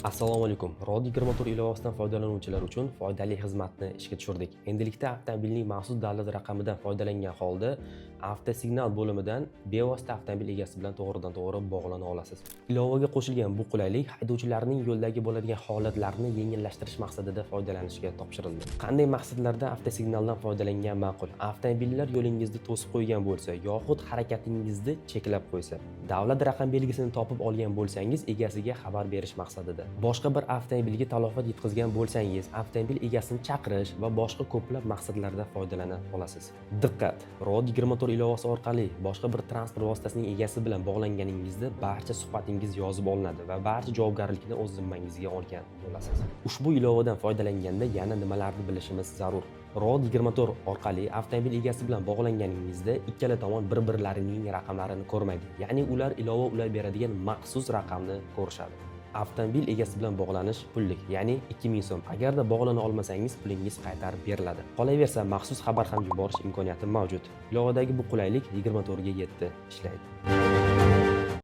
Assalomu alaykum. Rodiger motor ilovasidan foydalanuvchilar uchun foydali xizmatni ishga tushirdik. Endilikda avtomobilning maxsus davlat raqamidan foydalangan holda avtosignal bo'limidan bevosita avtomobil egasi bilan to'g'ridan-to'g'ri bog'lana olasiz. Ilovaga qo'shilgan bu qulaylik haydovchilarning yo'ldagi bo'ladigan holatlarni yengillashtirish maqsadida foydalanishga topshirildi. Qanday maqsadlarda avtosignaldan foydalangan ma'qul? Avtomobillar yo'lingizni to'sib qo'ygan bo'lsa yoxud harakatingizni cheklab qo'ysa, davlat raqam belgisini topib olgan bo'lsangiz, egasiga xabar berish maqsadida. Boshqa bir avtomobilga talofat yetkazgan bo'lsangiz, avtomobil egasini chaqirish va boshqa ko'plab maqsadlarda foydalana olasiz. Diqqat! Rodiger motor ilovasi orqali boshqa bir transport vositasining egasi bilan bog'langaningizda barcha suhbatingiz yozib olinadi va barcha javobgarlikni o'z zimmangizga olgan bo'lasiz. Ushbu ilovadan foydalanganda yana nimalarni bilishimiz zarur? Rodiger motor orqali avtomobil egasi bilan bog'langaningizda ikkala tomon bir-birlarining raqamlarini ko'rmaydi. Ya'ni ular ilova ulab beradigan maxsus raqamni ko'rishadi. Avtomobil egasi bilan bog'lanish pullik, ya'ni 2000 so'm. Agarda bog'lana olmasangiz, pulingiz qaytarib beriladi. Qolaversa, maxsus xabar ham yuborish imkoniyati mavjud. Ilovadagi bu qulaylik 24 ga 7 ishlaydi.